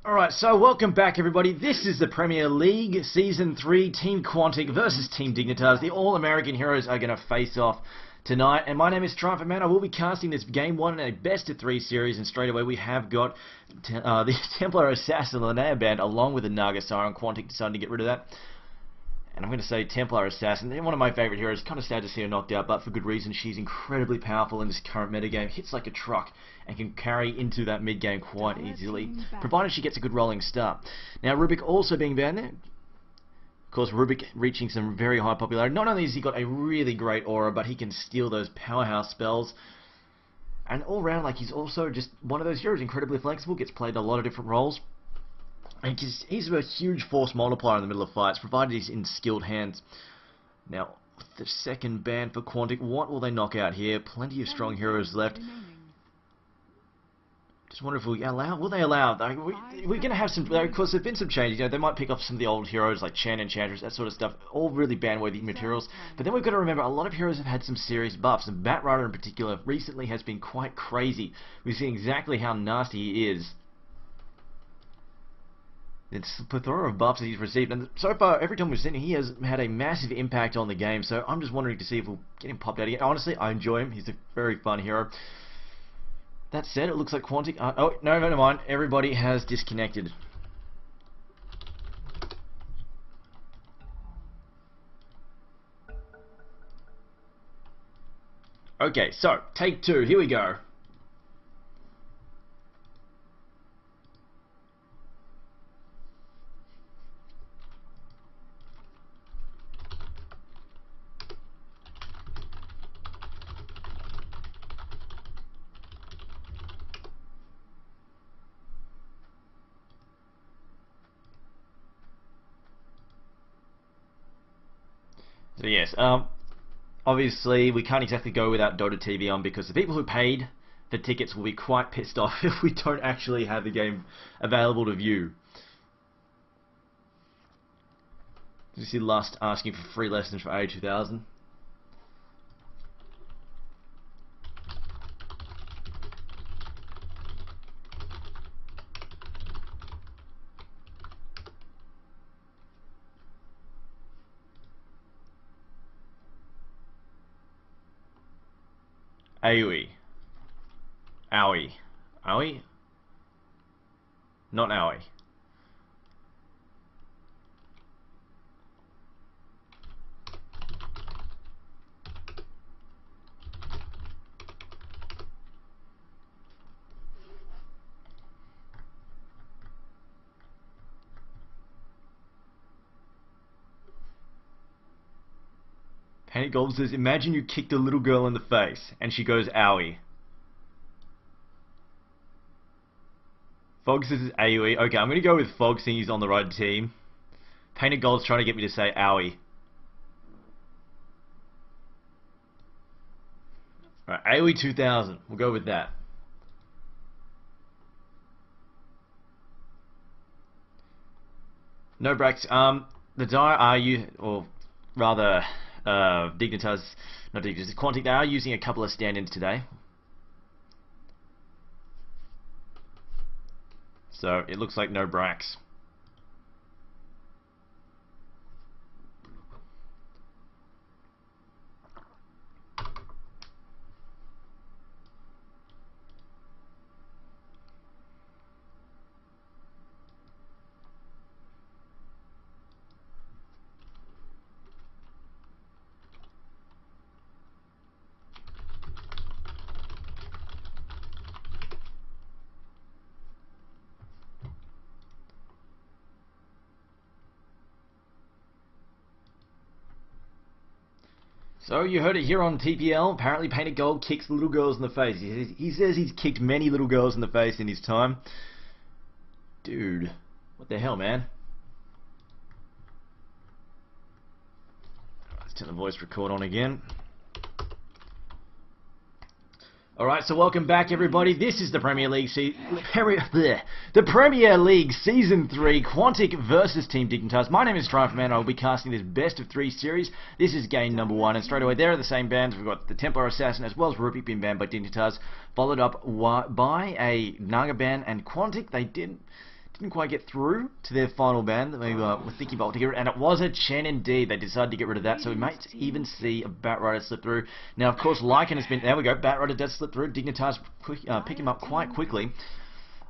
Alright, so welcome back everybody. This is the Premier League, Season 3, Team Quantic versus Team Dignitas. The All-American heroes are going to face off tonight, and my name is Triumphant Man. I will be casting this Game 1 in a best-of-3 series, and straight away we have got the Templar Assassin Linnea band along with the Naga Siren. Quantic decided to get rid of that. And I'm going to say Templar Assassin, one of my favourite heroes. Kind of sad to see her knocked out, but for good reason. She's incredibly powerful in this current metagame, hits like a truck, and can carry into that mid-game quite easily, provided she gets a good rolling start. Now, Rubik also being banned there. Of course, Rubik reaching some very high popularity. Not only has he got a really great aura, but he can steal those powerhouse spells. And all round, like, he's also just one of those heroes, incredibly flexible, gets played a lot of different roles. And he's a huge force multiplier in the middle of fights, provided he's in skilled hands. Now, the second ban for Quantic, what will they knock out here? Plenty of strong heroes left. Just wonder if will they allow? We're going to have some, of course there've been some changes, they might pick up some of the old heroes like Chan, Enchantress, that sort of stuff, all really ban-worthy materials. But then we've got to remember, a lot of heroes have had some serious buffs, and Bat Rider in particular recently has been quite crazy. We've seen exactly how nasty he is. It's a plethora of buffs that he's received, and so far, every time we've seen him, he has had a massive impact on the game, so I'm just wondering to see if we'll get him popped out again. Honestly, I enjoy him. He's a very fun hero. That said, it looks like Quantic... oh, no, never mind. Everybody has disconnected. Okay, so, take two. Here we go. So yes, obviously we can't exactly go without Dota TV on, because the people who paid for tickets will be quite pissed off if we don't actually have the game available to view. Did you see Lust asking for free lessons for A2000? AoE. Owie. Owie? Not Owie. Penny Gold says, imagine you kicked a little girl in the face, and she goes, owie. Fog says it's AoE. Okay, I'm going to go with Fog, seeing he's on the right team. Painted Gold's trying to get me to say owie. Right, AoE 2000. We'll go with that. No Brax. The Dire are you, or rather, Dignitas, not Dignitas, Quantic, they are using a couple of stand-ins today. So it looks like no Brax. So you heard it here on TPL. Apparently Painted Gold kicks little girls in the face. He says he's kicked many little girls in the face in his time. Dude, what the hell, man? Let's turn the voice record on again. Alright, so welcome back everybody. This is the Premier League the Premier League Season 3 Quantic versus Team Dignitas. My name is Triumph Man. I'll be casting this best of 3 series. This is game number 1, and straight away there are the same bands. We've got the Templar Assassin as well as Rupik being banned by Dignitas, followed up by a Naga ban, and Quantic, they didn't quite get through to their final ban that we were thinking about to get rid of, and it was a Chen indeed. They decided to get rid of that, so we might even see a Batrider slip through. Now, of course, Lycan has been, there we go, Batrider does slip through. Dignitas pick him up quite quickly.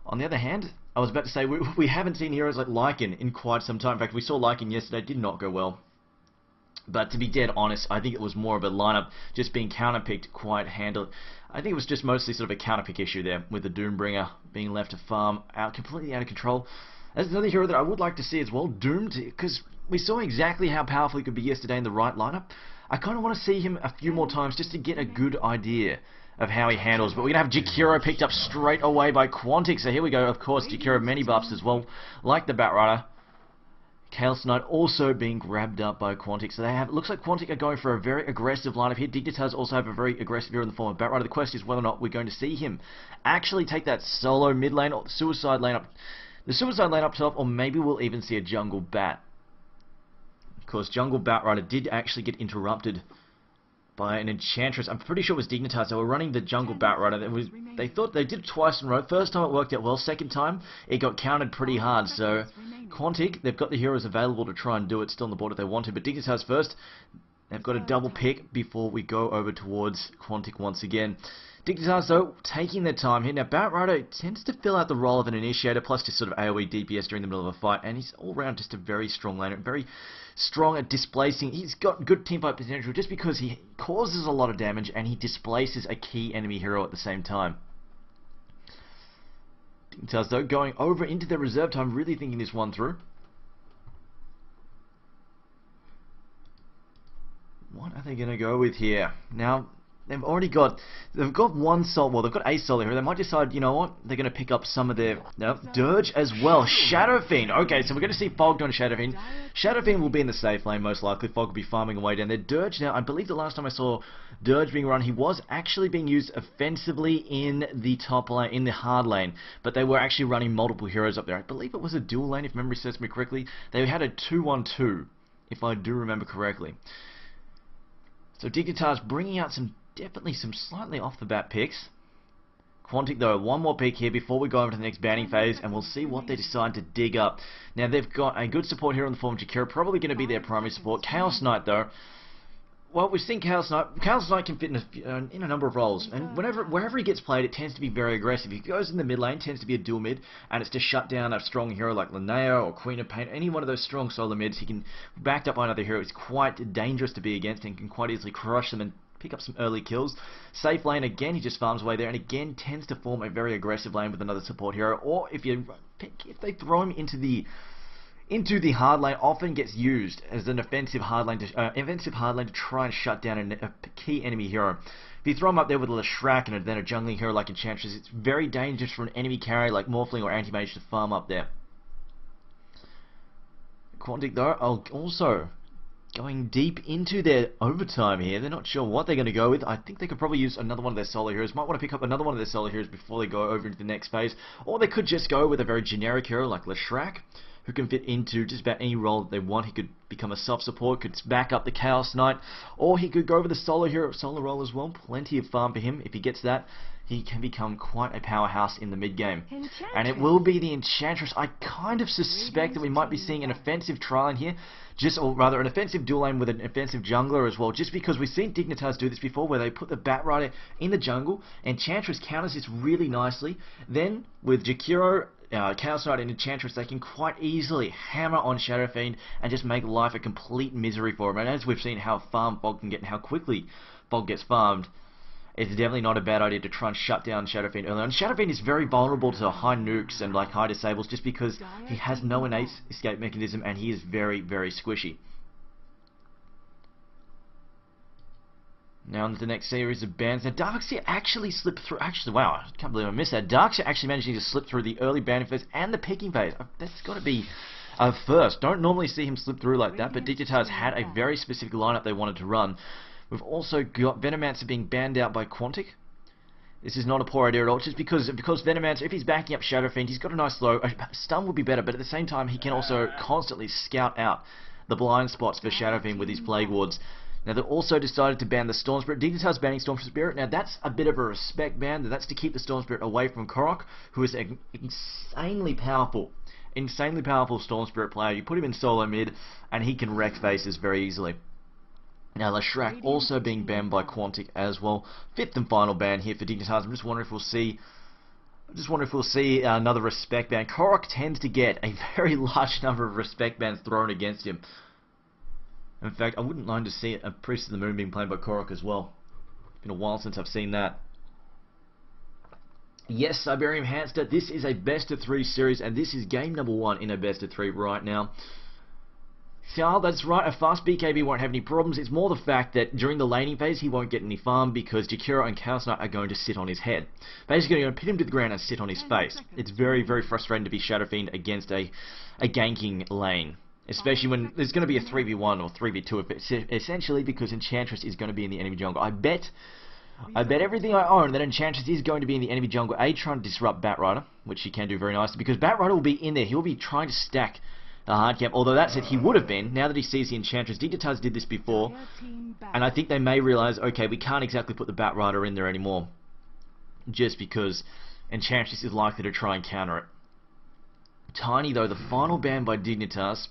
On the other hand, I was about to say, we haven't seen heroes like Lycan in quite some time. In fact, we saw Lycan yesterday, did not go well. But to be dead honest, I think it was more of a lineup just being counterpicked quite handily. I think it was just mostly sort of a counterpick issue there, with the Doombringer being left to farm completely out of control. There's another hero that I would like to see as well, Doomed, because we saw exactly how powerful he could be yesterday in the right lineup. I kind of want to see him a few more times just to get a good idea of how he handles. But we're going to have Jakiro picked up straight away by Quantic. So here we go, of course, Jakiro many buffs as well, like the Batrider. Chaos Knight also being grabbed up by Quantic. So they have, it looks like Quantic are going for a very aggressive lineup here. Dignitas also have a very aggressive hero in the form of Batrider. The question is whether or not we're going to see him actually take that solo mid lane or suicide lane up. The suicide lane up top, or maybe we'll even see a jungle bat. Of course, jungle Batrider did actually get interrupted by an Enchantress. I'm pretty sure it was Dignitas. They were running the jungle Batrider. They thought they did it twice in a row. First time it worked out well. Second time it got countered pretty hard. So Quantic, they've got the heroes available to try and do it still on the board if they want to. But Dignitas first, they've got a double pick before we go over towards Quantic once again. Dignitas, though, taking their time here. Now, Batrider tends to fill out the role of an initiator, plus just sort of AoE DPS during the middle of a fight, and he's all around just a very strong laner, very strong at displacing. He's got good teamfight potential just because he causes a lot of damage and he displaces a key enemy hero at the same time. Dignitas, though, going over into their reserve time, really thinking this one through. What are they going to go with here? Now, they've got one solo, well, they've got a solo here. They might decide, you know what, they're going to pick up some of their, Dirge as well. Shadow Fiend. Okay, so we're going to see Fog on Shadow Fiend. Shadow Fiend will be in the safe lane, most likely. Fog will be farming away down there. Dirge, now, I believe the last time I saw Dirge being run, he was actually being used offensively in the top lane, in the hard lane. But they were actually running multiple heroes up there. I believe it was a dual lane, if memory serves me correctly. They had a 2-1-2, if I do remember correctly. So Dignitas bringing out definitely some slightly off the bat picks. Quantic, though, one more pick here before we go over to the next banning phase, and we'll see what they decide to dig up. Now, they've got a good support here in the form of Jakiro, probably going to be their primary support. Chaos Knight, though, well, we've seen Chaos Knight can fit in a number of roles, and wherever he gets played, it tends to be very aggressive. If he goes in the mid lane, it tends to be a dual mid, and it's to shut down a strong hero like Linnea or Queen of Pain, any one of those strong solo mids. He can, backed up by another hero, it's quite dangerous to be against and can quite easily crush them and pick up some early kills. Safe lane, again, he just farms away there, and again, tends to form a very aggressive lane with another support hero, or if they throw him into the hard lane, often gets used as an offensive hard lane to try and shut down a key enemy hero. If you throw him up there with a Leshrac and then a jungling hero like Enchantress, it's very dangerous for an enemy carry like Morphling or Anti-Mage to farm up there. Quantic, though, are also going deep into their overtime here. They're not sure what they're going to go with. I think they could probably use another one of their solo heroes. Might want to pick up another one of their solo heroes before they go over into the next phase. Or they could just go with a very generic hero like Leshrac, who can fit into just about any role that they want. He could become a self-support, could back up the Chaos Knight, or he could go over the solo role as well. Plenty of farm for him. If he gets that, he can become quite a powerhouse in the mid-game. And it will be the Enchantress. I kind of suspect that we might be seeing an offensive trial here, or rather an offensive dual lane with an offensive jungler as well, just because we've seen Dignitas do this before, where they put the Batrider in the jungle, Enchantress counters this really nicely. Then, with Jakiro, Chaos Knight and Enchantress, they can quite easily hammer on Shadow Fiend and just make life a complete misery for him. And as we've seen how farmed Fog can get and how quickly Fog gets farmed, it's definitely not a bad idea to try and shut down Shadow Fiend early on. Shadow Fiend is very vulnerable to high nukes and like high disables just because he has no innate escape mechanism and he is very, very squishy. Now on to the next series of bans. Now Darkseer actually slipped through. Actually, wow, I can't believe I missed that. Darkseer actually managing to slip through the early banning phase and the picking phase. That's got to be a first. Don't normally see him slip through like that, but Dignitas had a very specific lineup they wanted to run. We've also got Venomancer being banned out by Quantic. This is not a poor idea at all, just because Venomancer, if he's backing up Shadow Fiend, he's got a nice slow. Stun would be better, but at the same time, he can also constantly scout out the blind spots for Shadow Fiend with his Plague Wards. Now, they've also decided to ban the Storm Spirit. Dignitas banning Storm Spirit. Now, that's a bit of a respect ban. That's to keep the Storm Spirit away from Korok, who is an insanely powerful Storm Spirit player. You put him in solo mid, and he can wreck faces very easily. Now, Leshrac also being banned by Quantic as well. 5th and final ban here for Dignitas. I'm just wondering if we'll see another respect ban. Korok tends to get a very large number of respect bans thrown against him. In fact, I wouldn't mind to see a Priest of the Moon being played by Korok as well. It's been a while since I've seen that. Yes, Siberian Hamster, this is a best of 3 series, and this is game number 1 in a best of 3 right now. Charles, that's right, a fast BKB won't have any problems. It's more the fact that during the laning phase, he won't get any farm because Jakiro and Chaos Knight are going to sit on his head. Basically, you're going to pin him to the ground and sit on his face. It's very, very frustrating to be Shadow Fiend against a ganking lane. Especially when there's going to be a 3v1 or 3v2, essentially, because Enchantress is going to be in the enemy jungle. I bet everything I own that Enchantress is going to be in the enemy jungle, trying to disrupt Batrider, which he can do very nicely, because Batrider will be in there. He'll be trying to stack the hard camp, although that said, he would have been, now that he sees the Enchantress. Dignitas did this before, and I think they may realize, okay, we can't exactly put the Batrider in there anymore, just because Enchantress is likely to try and counter it. Tiny, though, the final ban by Dignitas,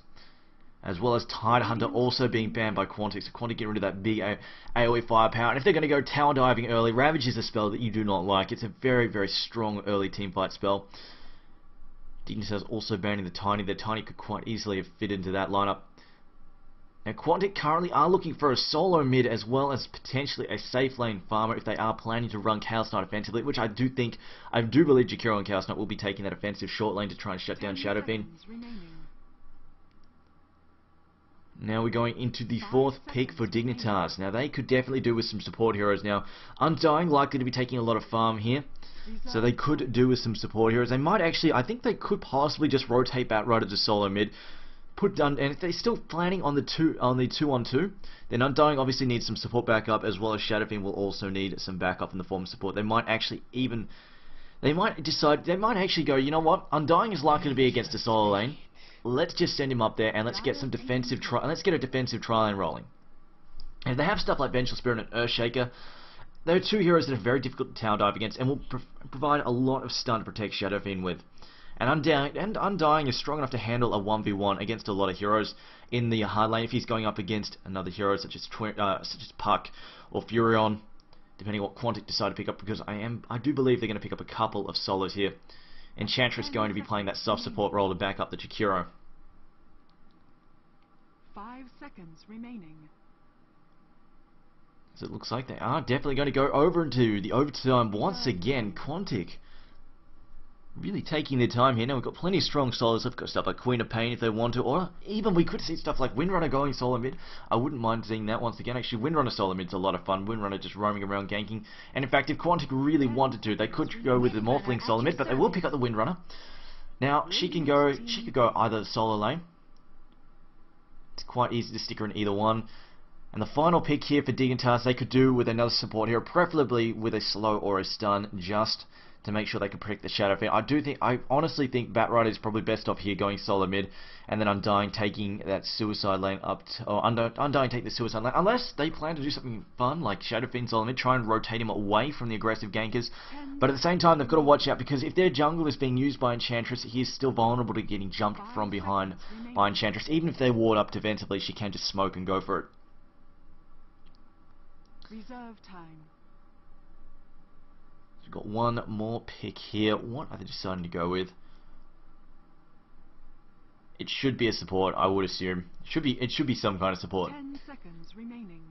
as well as Tidehunter also being banned by Quantic, so Quantic get rid of that big AoE firepower. And if they're going to go tower diving early, Ravage is a spell that you do not like. It's a very, very strong early teamfight spell. Dignitas also banning the Tiny. The Tiny could quite easily have fit into that lineup. Now, Quantic currently are looking for a solo mid as well as potentially a safe lane farmer if they are planning to run Chaos Knight offensively, which I do believe Jakiro and Chaos Knight will be taking that offensive short lane to try and shut down Shadow Fiend. Now we're going into the 4th pick for Dignitas. Now they could definitely do with some support heroes. Now Undying likely to be taking a lot of farm here, so they could do with some support heroes. They might actually, I think they could possibly just rotate Batrider to solo mid. And if they're still planning on the 2-on-2, then Undying obviously needs some support backup, as well as Shadow Fiend will also need some backup in the form of support. They might actually go, you know what, Undying is likely to be against a solo lane. Let's just send him up there and let's get some defensive let's get a defensive tri lane rolling. And they have stuff like Vengeful Spirit and Earthshaker. There are 2 heroes that are very difficult to tower dive against and will provide a lot of stun to protect Shadow Fiend with. And Undying is strong enough to handle a 1v1 against a lot of heroes in the hard lane if he's going up against another hero such as Puck or Furion, depending on what Quantic decide to pick up, because I do believe they're going to pick up a couple of solos here. Enchantress going to be playing that soft support role to back up the Jakiro. 5 seconds remaining. So it looks like they are definitely going to go over into the overtime once again. Quantic really taking their time here. Now we've got plenty of strong solos. We've got stuff like Queen of Pain if they want to, or even we could see stuff like Windrunner going solo mid. I wouldn't mind seeing that once again. Actually, Windrunner solo mid's a lot of fun. Windrunner just roaming around ganking. And in fact, if Quantic really wanted to, they could go with the Morphling solo mid, but they will pick up the Windrunner. Now she could go either solo lane. It's quite easy to stick her in either one. And the final pick here for Dignitas, they could do with another support hero, preferably with a slow or a stun, just to make sure they can protect the Shadow Fiend. I honestly think Batrider is probably best off here going solo mid, and then Undying taking that suicide lane Undying take the suicide lane, unless they plan to do something fun like Shadow Fiend solo mid, try and rotate him away from the aggressive gankers. But at the same time, they've got to watch out, because if their jungle is being used by Enchantress, he is still vulnerable to getting jumped from behind by Enchantress. Even if they ward up defensively, she can just smoke and go for it. Reserve time. We've got one more pick here. What are they deciding to go with? It should be a support, I would assume. It should be some kind of support. 10 seconds remaining.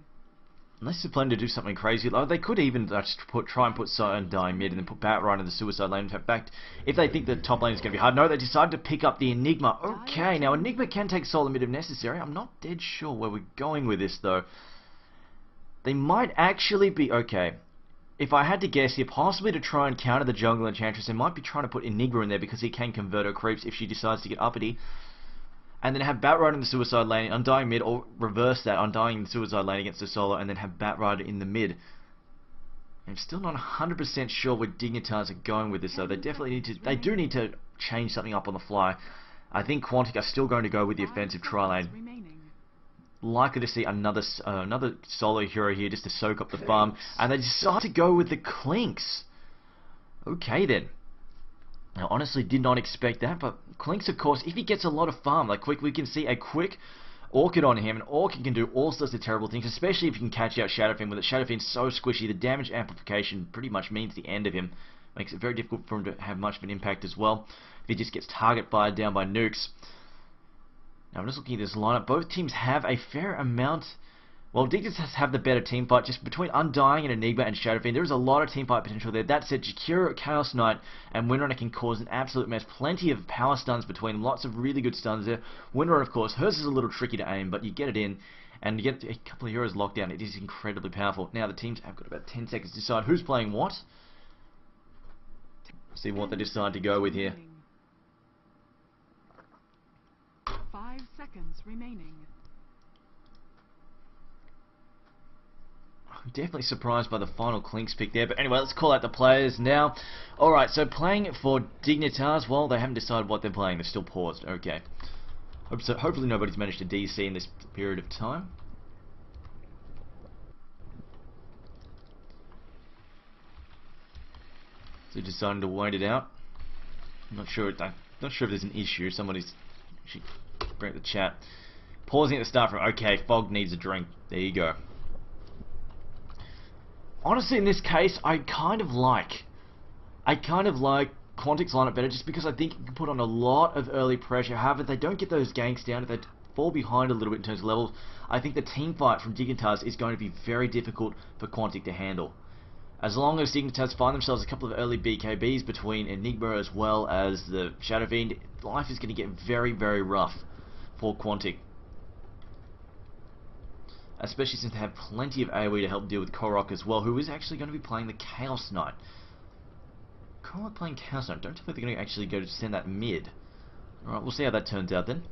Unless they're planning to do something crazy. Like, they could even just try and put Undying mid and then put Batrider in the suicide lane. In fact, if they think the top lane is going to be hard. No, they decided to pick up the Enigma. Okay, now Enigma can take solo mid if necessary. I'm not dead sure where we're going with this, though. They might actually be... Okay. If I had to guess here, possibly to try and counter the jungle Enchantress, they might be trying to put Enigma in there because he can convert her creeps if she decides to get uppity. And then have Batrider in the suicide lane, Undying mid, or reverse that, Undying in the suicide lane against the solo, and then have Batrider in the mid. I'm still not 100% sure where Dignitas are going with this, though. They definitely need to. They do need to change something up on the fly. I think Quantic are still going to go with the offensive tri-lane. Likely to see another solo hero here just to soak up the farm, and they decide to go with the Clinks. Okay then. Now, honestly, did not expect that, but Clinks, of course, if he gets a lot of farm, like we can see a quick Orchid on him, and Orchid can do all sorts of terrible things, especially if you can catch out Shadowfiend with it. Shadowfiend's so squishy, the damage amplification pretty much means the end of him. Makes it very difficult for him to have much of an impact as well, if he just gets target fired down by nukes. Now, I'm just looking at this lineup. Both teams have a fair amount. Well, Dignitas have the better team fight, just between Undying and Enigma and Shadowfiend. There is a lot of team fight potential there. That said, Jakiro, Chaos Knight, and Windrunner can cause an absolute mess. Plenty of power stuns between them. Lots of really good stuns there. Windrunner, of course, hers is a little tricky to aim, but you get it in, and you get a couple of heroes locked down. It is incredibly powerful. Now, the teams have got about 10 seconds to decide who's playing what. See what they decide to go with here. 5 seconds remaining. I'm definitely surprised by the final Clinks pick there, but anyway, let's call out the players now. Alright, so playing for Dignitas, well, they haven't decided what they're playing, they're still paused, okay. Hopefully nobody's managed to DC in this period of time. So deciding to wait it out. I'm not sure if there's an issue, somebody's should bring up the chat. Pausing at the start from, okay, Fog needs a drink, there you go. Honestly, in this case, I kind of like Quantic's lineup better, just because I think it can put on a lot of early pressure. However, if they don't get those ganks down, if they fall behind a little bit in terms of levels, I think the team fight from Dignitas is going to be very difficult for Quantic to handle. As long as Dignitas find themselves a couple of early BKBs between Enigma as well as the Shadowfiend, life is going to get very, very rough for Quantic. Especially since they have plenty of AoE to help deal with Korok as well, who is actually going to be playing the Chaos Knight. Korok playing Chaos Knight. Don't tell me they're going to actually go to send that mid. Alright, we'll see how that turns out then.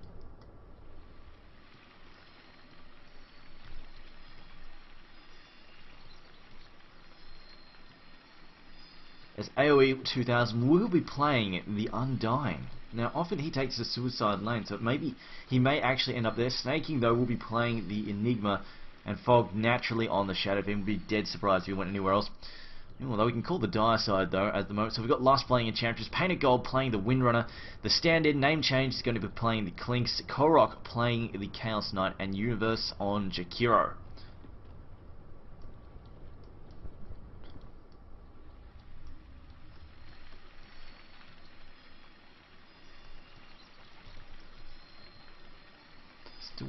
As AoE 2000 will be playing the Undying. Now, often he takes the suicide lane, so maybe he may actually end up there. Snaking, though, will be playing the Enigma, and Fog naturally on the Shadowfiend. Would be dead surprised if he went anywhere else. Although we can call the dire side, though, at the moment. So we've got Lust playing Enchantress, Painted Gold playing the Windrunner, the standard name change is going to be playing the Clinks, Korok playing the Chaos Knight, and Universe on Jakiro.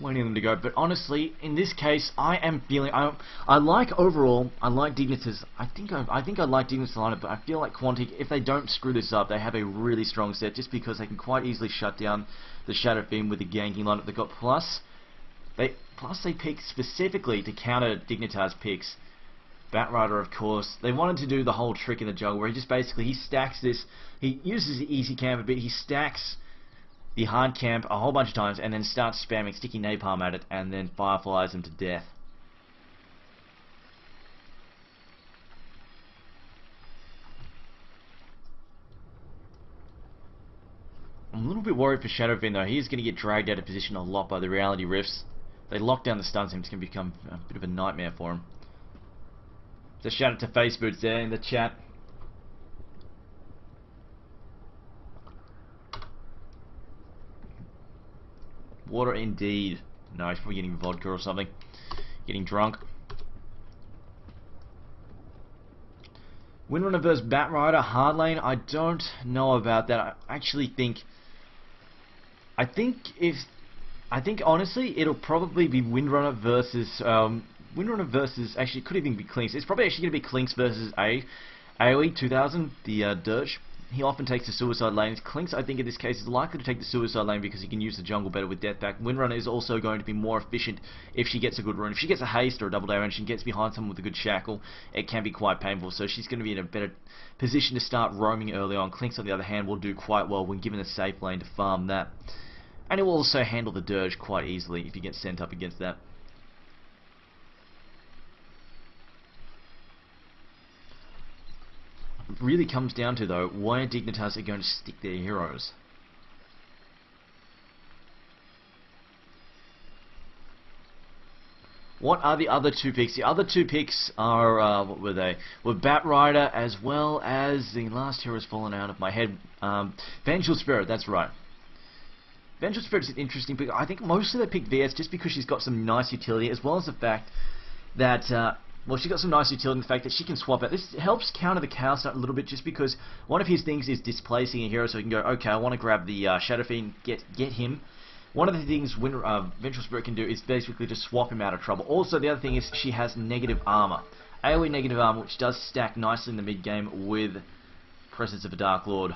Waiting them to go, but honestly, in this case, I am feeling I like overall. I like Dignitas. I think I like Dignitas lineup, but I feel like Quantic, if they don't screw this up, they have a really strong set, just because they can quite easily shut down the Shadowfiend with the ganking lineup they've got. Plus they pick specifically to counter Dignitas picks. Batrider, of course, they wanted to do the whole trick in the jungle where he just basically he stacks this. He uses the easy camp a bit. He stacks the hard camp a whole bunch of times and then starts spamming sticky napalm at it and then fireflies him to death. I'm a little bit worried for Shadowfiend though. He's going to get dragged out of position a lot by the reality rifts. They lock down the stuns, it's going to become a bit of a nightmare for him. So shout out to Faceboots there in the chat. Water indeed. No, he's probably getting vodka or something. Getting drunk. Windrunner vs Batrider, hard lane. I don't know about that. I think honestly it'll probably be Windrunner versus actually it could even be Clinks. It's probably actually going to be Clinks versus AoE 2000, the Dirge. He often takes the suicide lanes. Clinks, I think in this case, is likely to take the suicide lane because he can use the jungle better with Deathback. Windrunner is also going to be more efficient if she gets a good run. If she gets a haste or a double damage and gets behind someone with a good shackle, it can be quite painful. So she's going to be in a better position to start roaming early on. Clinks, on the other hand, will do quite well when given a safe lane to farm that. And it will also handle the Dirge quite easily if you get sent up against that. really comes down to, though, where Dignitas are going to stick their heroes. What are the other two picks? The other two picks are, what were they? Were Bat Rider, as well as the last hero has fallen out of my head. Vengeful Spirit, that's right. Vengeful Spirit is an interesting pick. I think mostly they picked VS just because she's got some nice utility, as well as the fact that, well, she's got some nice utility in the fact that she can swap out. This helps counter the Chaos Knight a little bit, just because one of his things is displacing a hero, so he can go, okay, I want to grab the Shadow Fiend, get him. One of the things Vengeful Spirit can do is basically just swap him out of trouble. Also, the other thing is she has negative armor. AoE negative armor, which does stack nicely in the mid-game with Presence of a Dark Lord.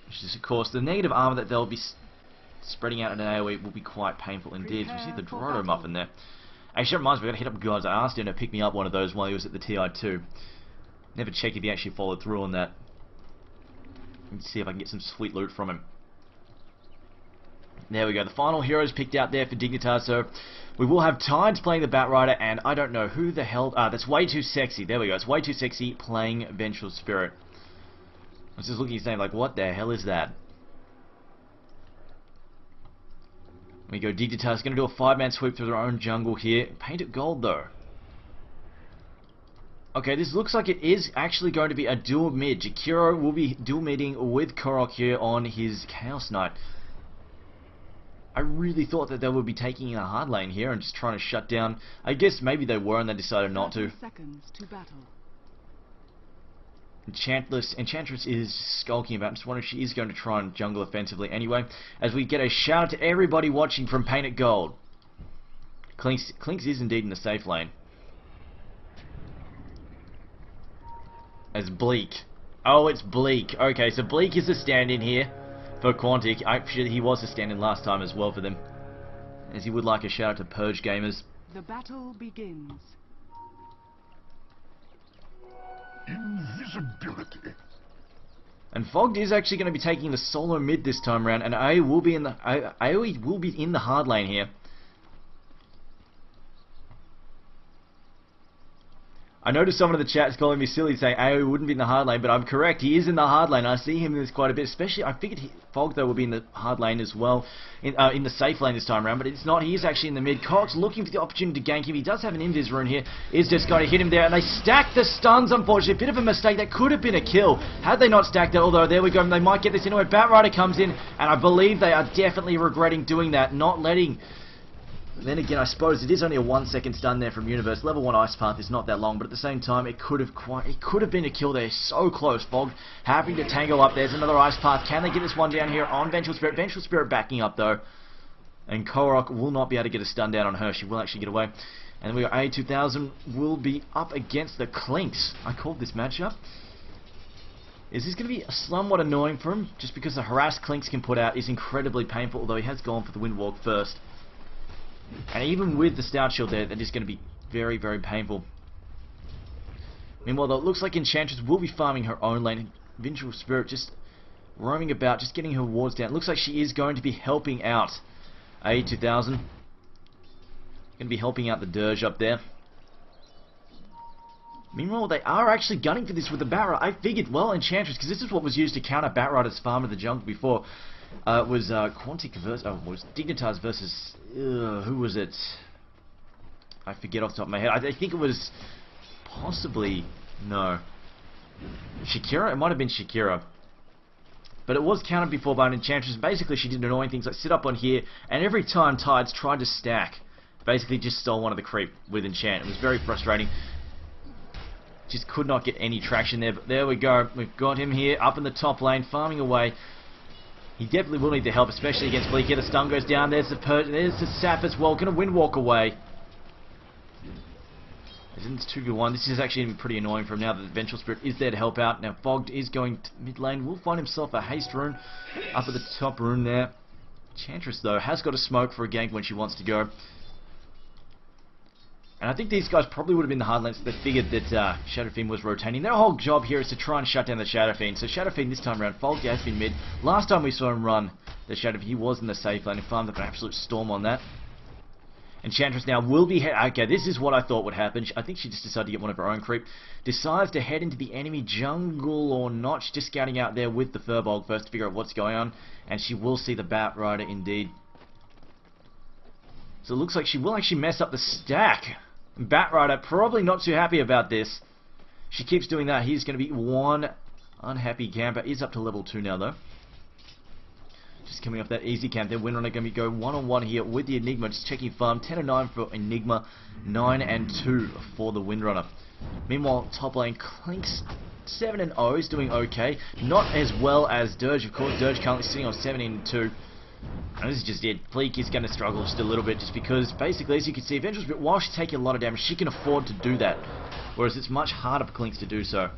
Which is, of course, the negative armor that they'll be spreading out in an AoE will be quite painful indeed. We see the Dorado Muffin there. Actually, that reminds me, I've got to hit up guys. I asked him to pick me up one of those while he was at the TI2. Never checked if he actually followed through on that. Let's see if I can get some sweet loot from him. There we go, the final heroes picked out there for Dignitas, so we will have Tides playing the Bat Rider, and I don't know who the hell, that's Way Too Sexy, there we go, it's Way Too Sexy playing Vengeful Spirit. I was just looking at his name like, what the hell is that? We go, Dignitas going to do a 5-man sweep through their own jungle here, paint it gold though. Okay, this looks like it is actually going to be a dual mid. Jakiro will be dual midding with Korok here on his Chaos Knight. I really thought that they would be taking a hard lane here and just trying to shut down. I guess maybe they were and they decided not to. Seconds to battle. Enchantress is skulking about. I'm just wondering if she is going to try and jungle offensively anyway. As we get a shout out to everybody watching from Paint It Gold. Clinks is indeed in the safe lane. As Bleak. Oh, it's Bleak. Okay, so Bleak is the stand-in here for Quantic. Actually, he was a stand-in last time as well for them. As he would like a shout out to Purge Gamers. The battle begins. Invisibility. And Fogged is actually going to be taking the solo mid this time around, and AoE will be in the hard lane here. I noticed someone in the chat is calling me silly, saying AoE wouldn't be in the hard lane, but I'm correct. He is in the hard lane. I see him in this quite a bit, especially, I figured Fog, though, would be in the hard lane as well, in the safe lane this time around, but it's not. He is actually in the mid. Cox looking for the opportunity to gank him. He does have an invis rune here. Is just going to hit him there, and they stack the stuns, unfortunately. A bit of a mistake. That could have been a kill had they not stacked it, although there we go. They might get this anyway. Bat Rider comes in, and I believe they are definitely regretting doing that, not letting... Then again, I suppose it is only a 1-second stun there from Universe. Level 1 Ice Path is not that long, but at the same time, it could have been a kill there. So close. Fog having to tango up. There's another Ice Path. Can they get this one down here on Vengeful Spirit? Vengeful Spirit backing up though, and Korok will not be able to get a stun down on her. She will actually get away. And we got A2000 will be up against the Clinks. I called this matchup. Is this going to be somewhat annoying for him? Just because the harass Clinks can put out is incredibly painful, although he has gone for the Windwalk first. And even with the Stout Shield there, that is going to be very, very painful. Meanwhile, though, it looks like Enchantress will be farming her own lane. Vengeful Spirit just roaming about, just getting her wards down. It looks like she is going to be helping out A2000. Going to be helping out the Dirge up there. Meanwhile, they are actually gunning for this with the Bat Rider. I figured, well, Enchantress, because this is what was used to counter Bat Rider's farm of the jungle before. It was Quantic versus, was Dignitas versus, who was it? I forget off the top of my head. I think it was possibly, no, Shakira? It might have been Shakira. But it was countered before by an Enchantress. Basically, she did annoying things like sit up on here, and every time Tides tried to stack, basically just stole one of the creep with Enchant. It was very frustrating. Just could not get any traction there, but there we go. We've got him here, up in the top lane, farming away. He definitely will need the help, especially against Bleak here. The stun goes down. There's the sap as well. Going to Windwalk away. It's 2v1. This is actually pretty annoying for him now that the Vengeful Spirit is there to help out. Now Fogged is going to mid lane. Will find himself a haste rune up at the top rune there. Enchantress, though, has got a smoke for a gank when she wants to go. And I think these guys probably would have been the hard lanes, so they figured that Shadow Fiend was rotating. Their whole job here is to try and shut down the Shadow Fiend. So Shadow Fiend this time around, Fogged has been mid. Last time we saw him run the Shadow Fiend, he was in the safe lane and farmed up an absolute storm on that. Enchantress now will be... Okay, this is what I thought would happen. I think she just decided to get one of her own creep. Decides to head into the enemy jungle or not. She's just scouting out there with the Furbolg first to figure out what's going on. And she will see the Bat Rider indeed. So it looks like she will actually mess up the stack. Bat Rider probably not too happy about this. She keeps doing that. He's going to be one unhappy camper. He's up to level 2 now though. Just coming off that easy camp. Their Windrunner going to go one-on-one here with the Enigma. Just checking farm. 10 and 9 for Enigma. 9 and 2 for the Windrunner. Meanwhile, top lane Clinks 7 and 0 is doing okay. Not as well as Dirge, of course. Dirge currently sitting on 17 and 2. And this is just it. Fleek is going to struggle just a little bit just because basically, as you can see, Ventress, but while she's taking a lot of damage, she can afford to do that. Whereas it's much harder for Clinks to do so.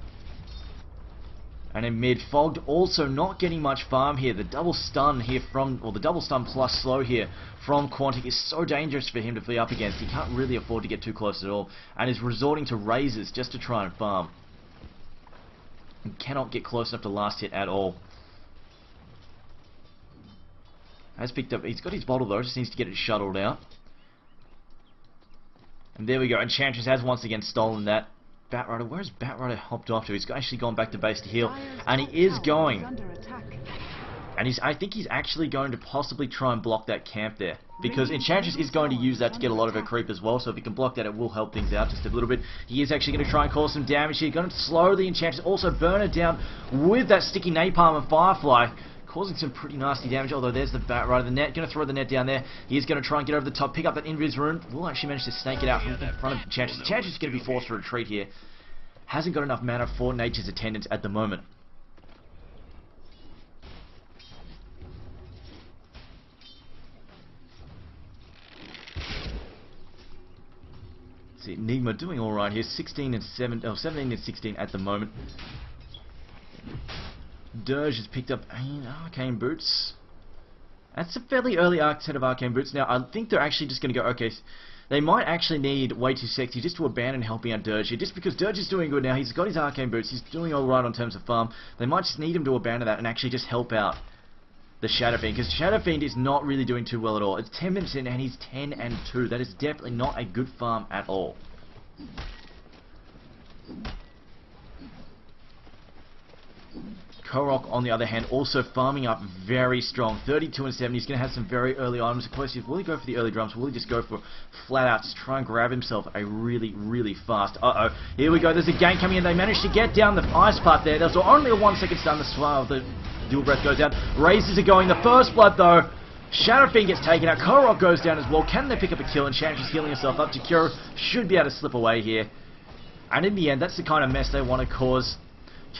And in mid, Fogged also not getting much farm here. The double stun here from, or the double stun plus slow here from Quantic is so dangerous for him to flee up against. He can't really afford to get too close at all. And is resorting to razors just to try and farm. And cannot get close enough to last hit at all. Has picked up, he's got his bottle though, just needs to get it shuttled out. And there we go, Enchantress has once again stolen that. Bat Rider, where's Bat Rider hopped off to? He's actually gone back to base to heal, and he is going. And I think he's actually going to possibly try and block that camp there, because Enchantress is going to use that to get a lot of her creep as well, so if he can block that it will help things out just a little bit. He is actually going to try and cause some damage here, going to slow the Enchantress, also burn her down with that sticky napalm and Firefly, causing some pretty nasty damage, although there's the Bat Rider. The net, going to throw the net down there. He is going to try and get over the top, pick up that invis rune. Will actually manage to snake it out from in front of Enchantress. Enchantress is going to be forced to retreat here. Hasn't got enough mana for Nature's Attendants at the moment. See, Enigma doing alright here. 16 and 17 and 16 at the moment. Dirge has picked up Arcane Boots. That's a fairly early set of Arcane Boots. Now, I think they're actually just going to go, okay, they might actually need Way Too Sexy just to abandon helping out Dirge here, just because Dirge is doing good now. He's got his Arcane Boots. He's doing alright on terms of farm. They might just need him to abandon that and actually just help out the Shadow Fiend, because Shadow Fiend is not really doing too well at all. It's 10 minutes in and he's 10 and 2. That is definitely not a good farm at all. Korok, on the other hand, also farming up very strong. 32 and 7. He's going to have some very early items. Of course, will he go for the early drums? Will he just go for flat out, just try and grab himself a really, really fast... Uh-oh. Here we go. There's a gank coming in. They managed to get down the ice part there. There's only a 1 second stun. The dual breath goes down. Razors are going. The first blood, though. Shadow Fiend gets taken out. Korok goes down as well. Can they pick up a kill? And Enchantress healing herself up. Jakiro should be able to slip away here. And in the end, that's the kind of mess they want to cause.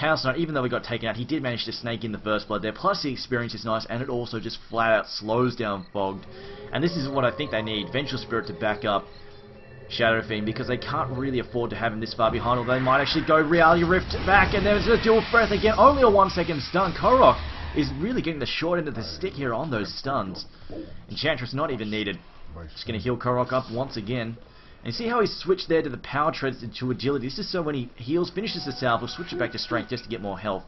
Chaos Knight, even though he got taken out, he did manage to snake in the first blood there. Plus, the experience is nice, and it also just flat out slows down Fogged. And this is what I think they need. Vengeful Spirit to back up Shadow Fiend, because they can't really afford to have him this far behind, or they might actually go Reality Rift back, and there's a dual breath again. Only a 1 second stun. Korok is really getting the short end of the stick here on those stuns. Enchantress not even needed. Just going to heal Korok up once again. And see how he switched there to the power treads to agility. This is so when he heals, finishes the salve, he'll switch it back to strength just to get more health.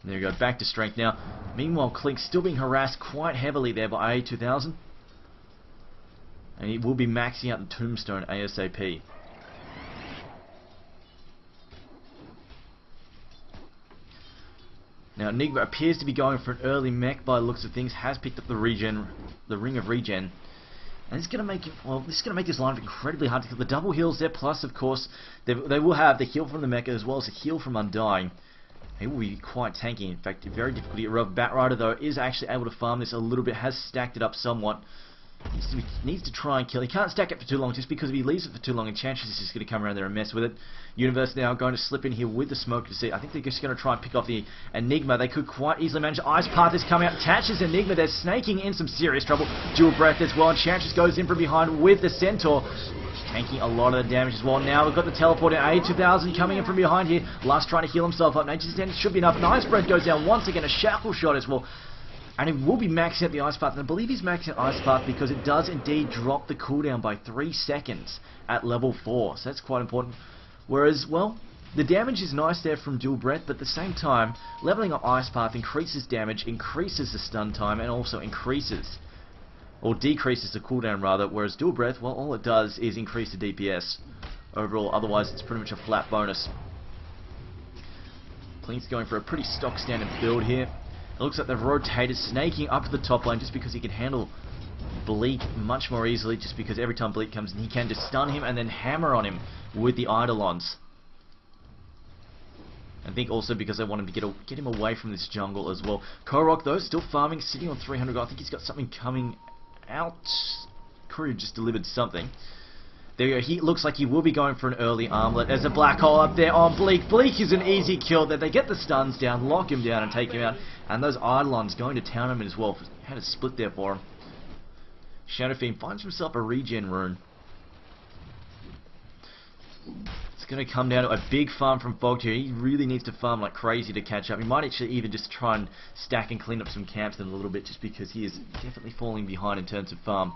There we go, back to strength now. Meanwhile, Clink's still being harassed quite heavily there by A2000. And he will be maxing out the Tombstone ASAP. Now, Enigma appears to be going for an early mech by the looks of things. Has picked up the Ring of Regen. And it's going to make it, well, this is going to make this lineup incredibly hard to kill. The double heals there, plus, of course, they will have the heal from the mecha as well as the heal from Undying. He will be quite tanky, in fact, very difficult to get rid of. Bat Rider, though, is actually able to farm this a little bit, has stacked it up somewhat. Needs to try and kill. He can't stack it for too long, just because if he leaves it for too long, Enchantress is just going to come around there and mess with it. Universe now going to slip in here with the smoke to see. I think they're just going to try and pick off the Enigma. They could quite easily manage. Ice Path is coming out. Attaches Enigma. They're snaking in some serious trouble. Dual Breath as well. Enchantress goes in from behind with the Centaur. Tanking a lot of the damage as well. Now we've got the teleport in. A2000 coming in from behind here. Last trying to heal himself up. Nature's Attendant should be enough. And Ice Breath goes down once again. A Shackle Shot as well. And he will be maxing out the Ice Path. And I believe he's maxing out Ice Path because it does indeed drop the cooldown by 3 seconds at level 4. So that's quite important. Whereas, well, the damage is nice there from Dual Breath, but at the same time, leveling up Ice Path increases damage, increases the stun time, and also increases or decreases the cooldown rather, whereas Dual Breath, well, all it does is increase the DPS overall, otherwise it's pretty much a flat bonus. Klink's going for a pretty stock standard build here. It looks like they've rotated, snaking up to the top lane just because he can handle Bleak much more easily, just because every time Bleak comes in he can just stun him and then hammer on him with the Eidolons. I think also because they want him to get him away from this jungle as well. Korok though, still farming, sitting on 300 gold. I think he's got something coming out. Courier just delivered something. There we go. He looks like he will be going for an early armlet. There's a black hole up there on Bleak. Bleak is an easy kill there. They get the stuns down, lock him down and take him out. And those Eidolons going to town him as well. Had a split there for him. Shadow Fiend finds himself a regen rune. It's going to come down to a big farm from Fog here. He really needs to farm like crazy to catch up. He might actually even just try and stack and clean up some camps in a little bit, just because he is definitely falling behind in terms of farm.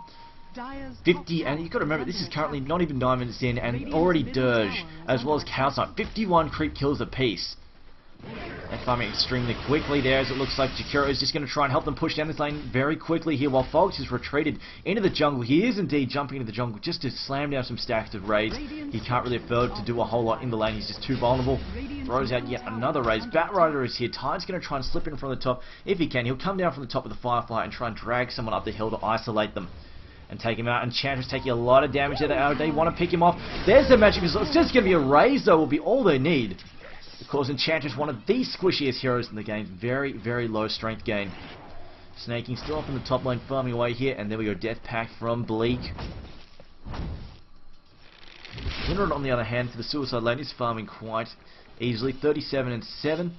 50, and you've got to remember, this is currently not even 9 minutes in, and already Dirge, as well as Chaos Knight, 51 creep kills apiece. They're farming extremely quickly there, as it looks like Jakiro is just going to try and help them push down this lane very quickly here, while Fogs has retreated into the jungle. He is indeed jumping into the jungle just to slam down some stacks of raids. He can't really afford to do a whole lot in the lane, he's just too vulnerable. Throws out yet another raise. Batrider is here. Tide's going to try and slip in from the top if he can. He'll come down from the top with the Firefly and try and drag someone up the hill to isolate them and take him out. And Chantra's taking a lot of damage there. They want to pick him off. There's the magic missile. It's just going to be a raise, though, will be all they need. Of course, Enchantress, one of the squishiest heroes in the game. Very, very low strength gain. Snaking still up in the top lane, farming away here. And there we go, Death Pack from Bleak. Winrod, on the other hand, for the Suicide Lane, is farming quite easily. 37 and 7.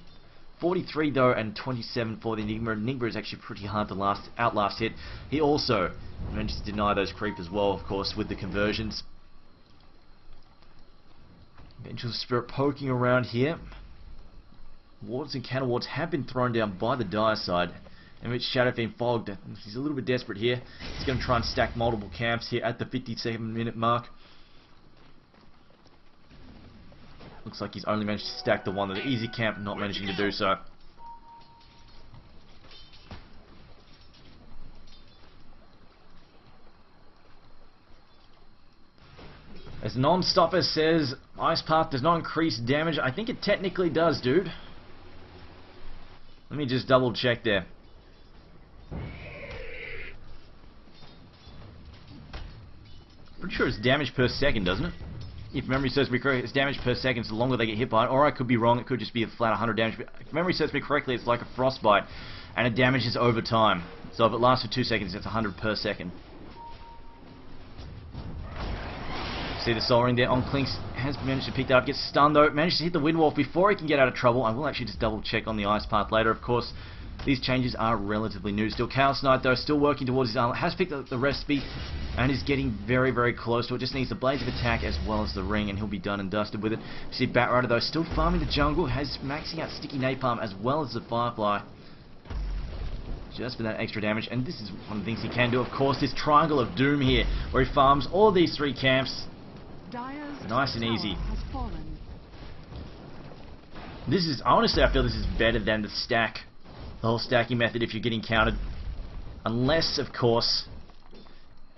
43 though, and 27 for the Enigma. Enigma is actually pretty hard to outlast hit. He also managed to deny those creep as well, of course, with the conversions. Vengeful Spirit poking around here. Wards and counter wards have been thrown down by the dire side, in which Shadow Fiend fogged. He's a little bit desperate here. He's going to try and stack multiple camps here at the 57-minute mark. Looks like he's only managed to stack the one, the easy camp, not managing to do so. As Non-Stopper says, Ice Path does not increase damage. I think it technically does, dude. Let me just double check there. Pretty sure it's damage per second, doesn't it? If memory serves me correctly, it's damage per second, so the longer they get hit by it. Or I could be wrong, it could just be a flat 100 damage. But if memory serves me correctly, it's like a frostbite, and it damages over time. So if it lasts for 2 seconds, it's 100 per second. See the Soul Ring there on Klinks, has managed to pick that up, gets stunned though, managed to hit the Wind Wolf before he can get out of trouble. I will actually just double check on the Ice Path later, of course. These changes are relatively new still. Chaos Knight though, still working towards his armor, has picked up the recipe and is getting very, very close to it. Just needs the Blades of Attack as well as the ring and he'll be done and dusted with it. You see Batrider though, still farming the jungle, has maxing out Sticky Napalm as well as the Firefly. Just for that extra damage, and this is one of the things he can do, of course, this Triangle of Doom here, where he farms all of these 3 camps. Nice and easy. This is, honestly, I feel this is better than the stack. The whole stacking method if you're getting countered. Unless, of course,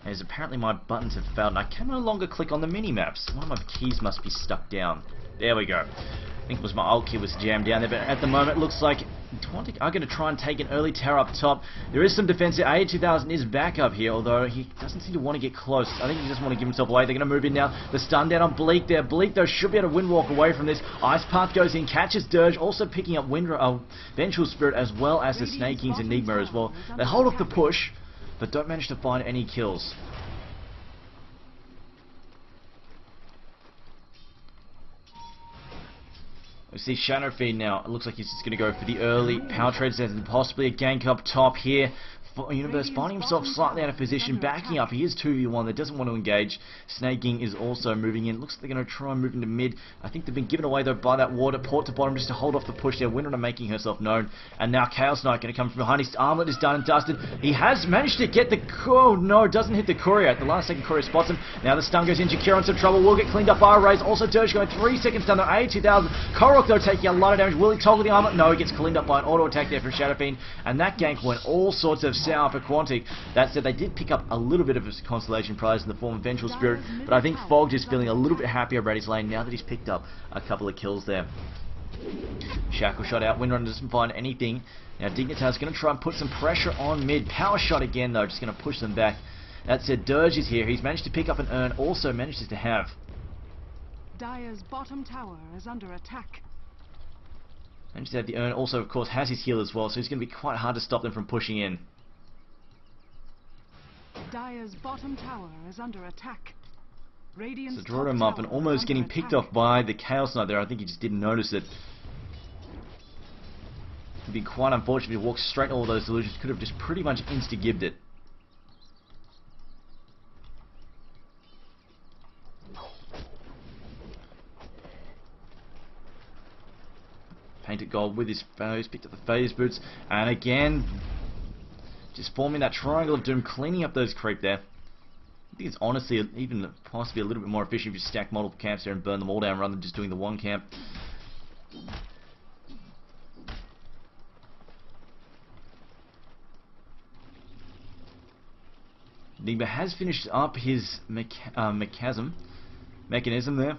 as apparently my buttons have failed and I can no longer click on the mini-maps. One of my keys must be stuck down. There we go. I think it was my alt key was jammed down there, but at the moment it looks like Quantic are going to try and take an early tower up top. There is some defense there. A2000 is back up here, although he doesn't seem to want to get close. I think he just want to give himself away. They're going to move in now. The stun down on Bleak there. Bleak, though, should be able to windwalk away from this. Ice Path goes in, catches Dirge, also picking up Vengeful Spirit as well as the Snake King's Enigma as well. They hold off the push, but don't manage to find any kills. We see Shadow Fiend now. It looks like he's just going to go for the early power trades. There's possibly a gank up top here. Universe finding himself slightly out of position, backing up. He is 2v1. That doesn't want to engage. Snaking is also moving in. Looks like they're going to try and move into mid. I think they've been given away though by that water. Port to bottom just to hold off the push there. Winrod making herself known. And now Chaos Knight going to come from behind. His armlet is done and dusted. He has managed to get the... Oh no, doesn't hit the courier. At the last second, courier spots him. Now the stun goes in. Jakiro in some trouble. Will get cleaned up by a raise. Also Dirge going 3 seconds down there. A2000. Korok though taking a lot of damage. Will he toggle the armlet? No, he gets cleaned up by an auto attack there from Shadow Fiend. And that gank went all sorts of sour for Quantic. That said, they did pick up a little bit of a consolation prize in the form of Vengeful Spirit, but I think Fogged is feeling a little bit happier about his lane now that he's picked up a couple of kills there. Shackle shot out, Windrunner doesn't find anything. Now Dignitas is going to try and put some pressure on mid. Power shot again though, just going to push them back. That said, Dirge is here. He's managed to pick up an urn, also manages to have. Dire's bottom tower is under attack. Managed to have the urn, also of course has his heal as well, so it's going to be quite hard to stop them from pushing in. Dire's bottom tower is under attack. Radiant's So draw him up and almost getting picked off by the Chaos Knight there. I think he just didn't notice it. It'd be quite unfortunate if he walked straight all those illusions. Could have just pretty much insta-gibbed it. Painted gold with his phase, picked up the phase boots, and again, just forming that triangle of doom, cleaning up those creep there. I think it's honestly even possibly a little bit more efficient if you stack multiple camps there and burn them all down rather than just doing the one camp. Nigma has finished up his mechanism there.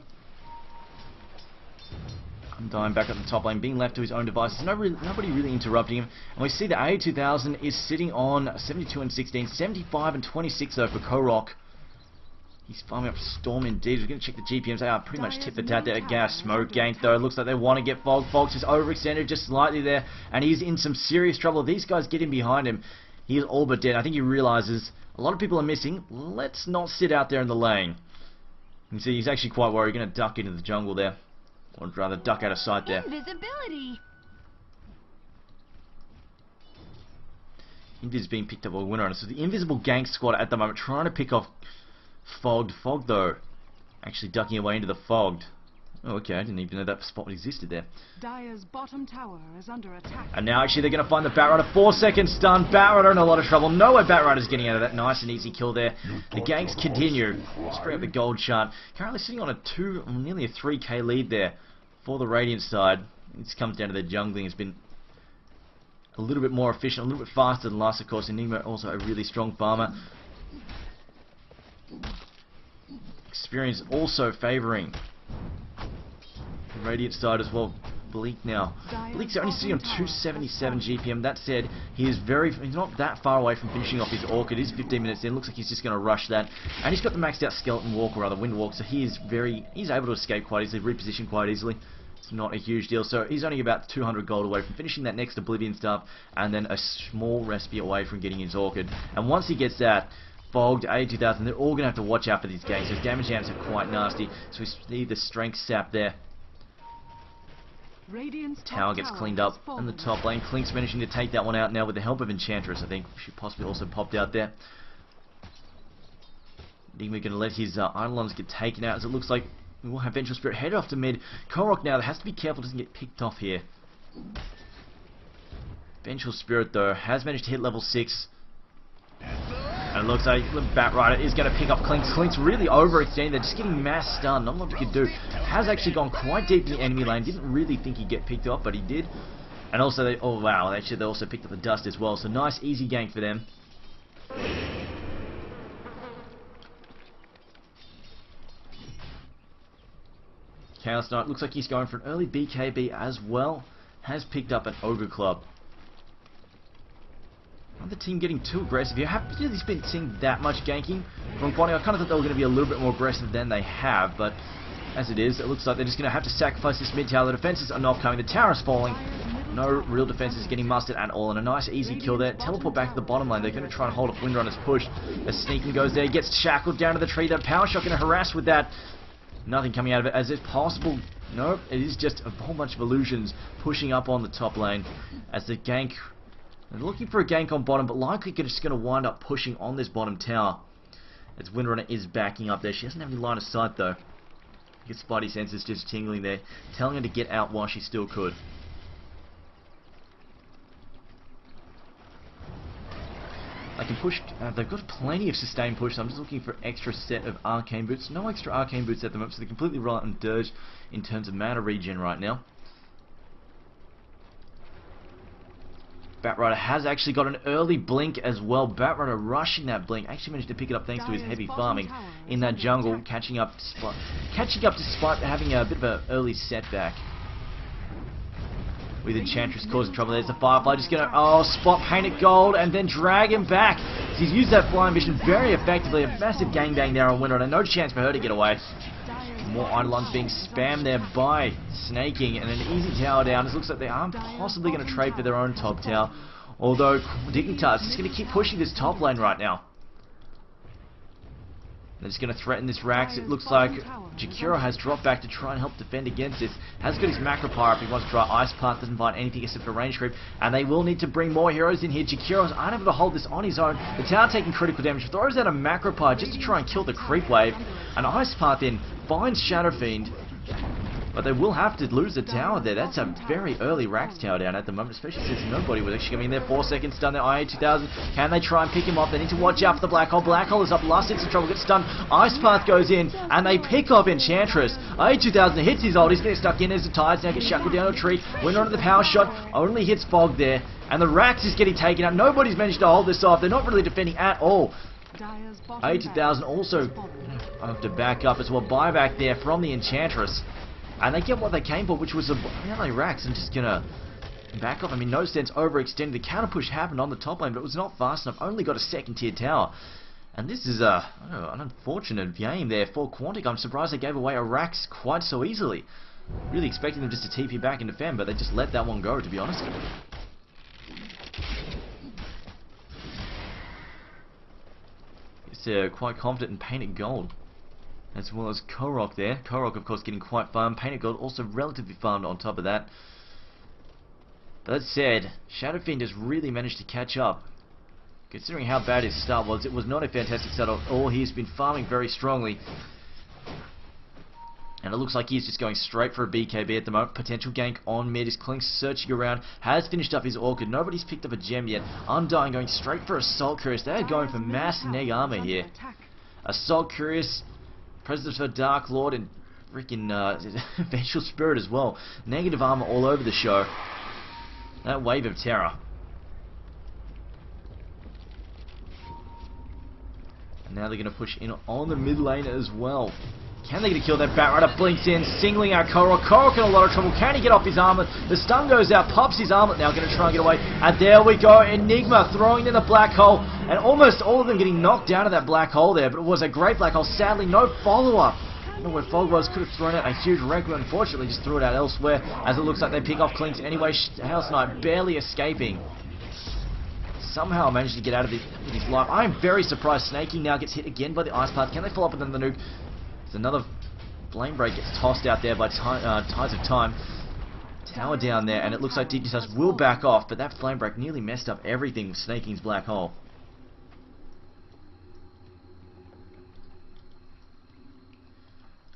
Undying back up the top lane, being left to his own devices. Nobody really interrupting him. And we see that A2000 is sitting on 72 and 16, 75 and 26 though for Korok. He's farming up Storm indeed. We're going to check the GPMs. They are pretty much tit for tat there. Gas, smoke, gank though. Looks like they want to get Fog. Fog's is overextended just slightly there, and he's in some serious trouble. These guys get in behind him. He is all but dead. I think he realizes a lot of people are missing. Let's not sit out there in the lane. You can see he's actually quite worried. He's going to duck into the jungle there. Or rather, duck out of sight there. Invisibility. Invis being picked up by Winner. So the invisible gank squad at the moment trying to pick off Fogged. Fogged though, actually ducking away into the Fogged. Oh, okay, I didn't even know that spot existed there. Dire's bottom tower is under attack. And now actually they're going to find the Batrider. 4-second stun. Batrider in a lot of trouble. No way Batrider's getting out of that. Nice and easy kill there. The ganks continue. Let's bring up the gold shard. Currently sitting on a nearly a 3k lead there for the Radiant side. This comes down to their jungling. Has been a little bit more efficient, a little bit faster than last, of course. Enigma also a really strong farmer. Experience also favouring the Radiant side as well. Bleak now. Bleak's only sitting on 277 GPM. That said, he's not that far away from finishing off his Orchid. He's 15 minutes in. Looks like he's just going to rush that. And he's got the maxed out Skeleton Walk, or rather Wind Walk, so he's able to escape quite easily, reposition quite easily. It's not a huge deal. So he's only about 200 gold away from finishing that next Oblivion stuff, and then a small respite away from getting his Orchid. And once he gets that, Fogged, A2000, they're all going to have to watch out for these ganks. Those damage amps are quite nasty, so we see the strength sap there. Radiant's Tower gets cleaned up in the top lane. Klink's managing to take that one out now with the help of Enchantress, I think. She possibly also popped out there. Enigma going to let his Eidolons get taken out, as it looks like we will have Vengeful Spirit head off to mid. Korok now has to be careful doesn't get picked off here. Vengeful Spirit though has managed to hit level 6. And it looks like the Batrider is going to pick up Klink. Klink's really overextending. They're just getting mass stun. Not much he could do. Has actually gone quite deep in the enemy lane. Didn't really think he'd get picked off, but he did. And also, they also picked up the dust as well. So nice, easy gank for them. Chaos Knight looks like he's going for an early BKB as well. Has picked up an Ogre Club. The team getting too aggressive. You haven't really been seeing that much ganking from Quantic. I kind of thought they were going to be a little bit more aggressive than they have, but as it is, it looks like they're just going to have to sacrifice this mid tower. The defenses are not coming. The tower is falling. No real defenses getting mustered at all, and a nice easy kill there. Teleport back to the bottom lane. They're going to try and hold up Windrunner's push. The sneaking goes there. He gets shackled down to the tree. The power shot going to harass with that. Nothing coming out of it as if possible. Nope, it is just a whole bunch of illusions pushing up on the top lane as the gank. They're looking for a gank on bottom, but likely just going to wind up pushing on this bottom tower. As Windrunner is backing up there. She doesn't have any line of sight though. Her spidey senses just tingling there, telling her to get out while she still could. They can push, they've got plenty of sustained push, so I'm just looking for extra set of arcane boots. No extra arcane boots at the moment, so they're completely reliant on Dirge in terms of mana regen right now. Batrider has actually got an early blink as well. Batrider rushing that blink. Actually managed to pick it up thanks to his heavy farming in that jungle. Catching up despite having a bit of an early setback. With Enchantress causing trouble. There's the Firefly just gonna spot Painted Gold and then drag him back. He's used that flying mission very effectively. A massive gangbang there on Winter and no chance for her to get away. More Eidolons being spammed there by Snaking, and an easy tower down. It looks like they aren't possibly going to trade for their own top tower, although Dignitas is going to keep pushing this top lane right now. They're just going to threaten this Rax. It looks like Jakiro has dropped back to try and help defend against this. Has got his macro power if he wants to try Ice Path. Doesn't find anything except for range creep. And they will need to bring more heroes in here. Jakiro's unable to hold this on his own. The tower taking critical damage. Throws out a macro power just to try and kill the creep wave. And Ice Path in finds Shadow Fiend. But they will have to lose the tower there. That's a very early Rax tower down at the moment, especially since nobody was actually coming in there. 4 seconds stun there. IA2000. Can they try and pick him off? They need to watch out for the Black Hole. Black Hole is up. Last hits in trouble. Gets stunned. Ice Path goes in, and they pick off Enchantress. IA2000 hits his ult. He's getting stuck in as the tides. Now gets shackled down a tree. Went onto the power shot. Only hits Fog there. And the Rax is getting taken out. Nobody's managed to hold this off. They're not really defending at all. IA2000 also have to back up as well. Buyback there from the Enchantress. And they get what they came for, which was a melee Rax, and just gonna back off. I mean, no sense overextending. The counter push happened on the top lane, but it was not fast enough. Only got a second tier tower. And this is an unfortunate game there for Quantic. I'm surprised they gave away a Rax quite so easily. Really expecting them just to TP back and defend, but they just let that one go, to be honest. It's quite confident in Painted Gold, as well as Korok there. Korok, of course, getting quite farmed. Painted Gold also relatively farmed on top of that. But that said, Shadow Fiend has really managed to catch up. Considering how bad his start was, it was not a fantastic start at all. He's been farming very strongly. And it looks like he's just going straight for a BKB at the moment. Potential gank on mid. His Clink's searching around. Has finished up his Orchid. Nobody's picked up a gem yet. Undying going straight for Assault Curious. They're going for mass neg armor here. Assault Curious, President for Dark Lord, and freaking Vengeful Spirit as well. Negative armor all over the show. That wave of terror. And now they're going to push in on the mid lane as well. Can they get a kill? That Batrider blinks in, singling out Korok. Korok in a lot of trouble. Can he get off his armor? The stun goes out, pops his armor. Now going to try and get away. And there we go. Enigma throwing in the black hole. And almost all of them getting knocked down to that black hole there. But it was a great black hole. Sadly, no follow-up. I don't know where Fog was. Could have thrown out a huge wreck, but unfortunately just threw it out elsewhere. As it looks like they pick off Clinks anyway. House Knight barely escaping. Somehow managed to get out of his life. I'm very surprised Snaking now gets hit again by the Ice Path. Can they follow up with the nuke? There's another Flame Break gets tossed out there by Tides of Time. Tower down there, and it looks like Dignitas will back off, but that Flame Break nearly messed up everything with Snaking's Black Hole.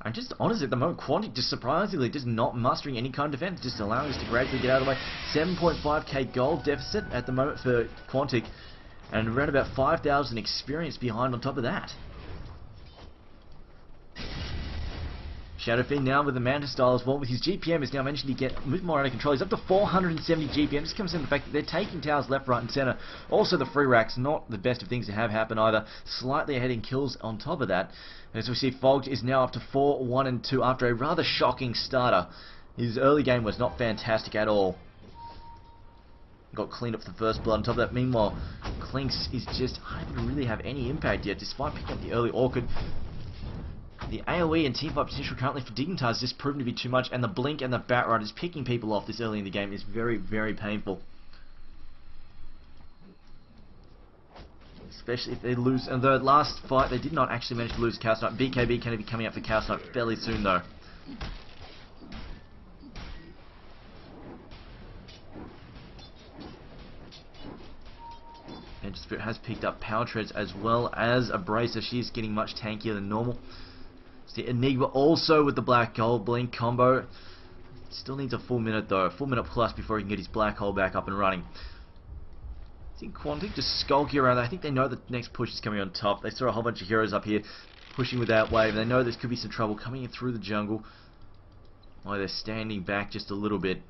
I'm just honest at the moment, Quantic just surprisingly just not mustering any kind of defense, just allowing us to gradually get out of the way. 7.5k gold deficit at the moment for Quantic, and around about 5,000 experience behind on top of that. Shadow Fiend now with the Manta style as well. With his GPM is now managing to get a bit more out of control. He's up to 470 GPM. This comes in the fact that they're taking towers left, right and center. Also the free racks, not the best of things to have happen either. Slightly ahead in kills on top of that. As we see, Fog is now up to 4, 1 and 2 after a rather shocking starter. His early game was not fantastic at all. Got cleaned up for the first blood. On top of that, meanwhile, Clinks is just unable to really have any impact yet, despite picking up the early Orchid. The AoE and teamfight potential currently for Dignitas has just proven to be too much, and the Blink and the Batrider is picking people off this early in the game is very, very painful. Especially if they lose. And the last fight, they did not actually manage to lose Chaos Knight. BKB can be coming out for Chaos Knight fairly soon, though. And Spirit has picked up Power Treads as well as a Bracer. She's getting much tankier than normal. The Enigma also with the Black Hole Blink combo. Still needs a full minute though, a full minute plus before he can get his Black Hole back up and running. I think Quantic just skulking around. I think they know the next push is coming on top. They saw a whole bunch of heroes up here pushing with that wave. They know there could be some trouble coming in through the jungle. Oh, they're standing back just a little bit.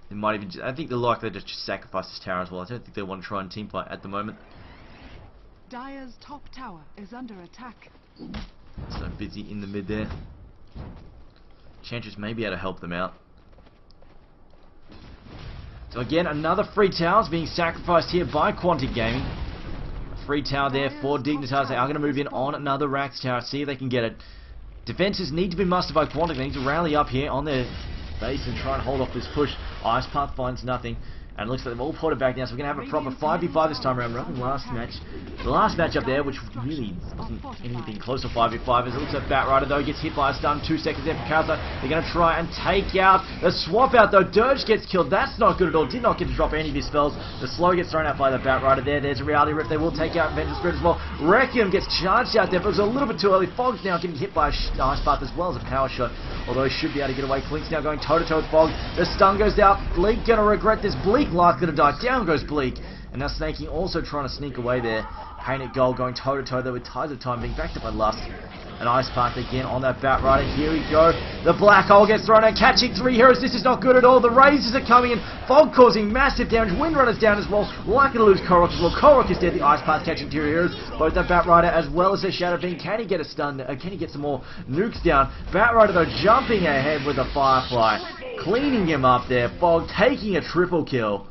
They might even I think they're likely to just sacrifice this tower as well. I don't think they want to try and team fight at the moment. Dire's top tower is under attack. So busy in the mid there. Enchantress may be able to help them out. So again, another free tower is being sacrificed here by Quantic Gaming. A free tower there for Dignitas. They are going to move in on another Rax tower, see if they can get it. Defenses need to be mustered by Quantic. They need to rally up here on their base and try and hold off this push. Ice Path finds nothing. And it looks like they've all ported back now, so we're going to have a proper 5v5 this time around, rather than last match. The last match up there, which really wasn't anything close to 5v5, as it looks like Batrider, though, gets hit by a stun. 2 seconds there for Kaza. They're going to try and take out the swap out, though. Dirge gets killed. That's not good at all. Did not get to drop any of his spells. The slow gets thrown out by the Batrider there. There's a Reality Rip. They will take out Vengeance Spirit as well. Requiem gets charged out there, but it was a little bit too early. Fog's now getting hit by a Ice Path as well as a power shot, although he should be able to get away. Clink's now going toe-to-toe with Fog. The stun goes out. Bleak going to regret this. Bleak likely to die. Down goes Bleak. And now Snaking also trying to sneak away there. Painted Gold going toe-to-toe there with Tides of Time being backed up by Lust. And Ice Path again on that Batrider. Here we go. The Black Hole gets thrown out, catching 3 heroes. This is not good at all. The Razors are coming in. Fog causing massive damage. Windrunner's down as well. Likely to lose Korok as well. Korok is dead. The Ice Path catching 2 heroes. Both that Batrider as well as the Shadow Fiend. Can he get a stun? Can he get some more nukes down? Batrider though jumping ahead with the Firefly. Cleaning him up there. Fog taking a triple kill.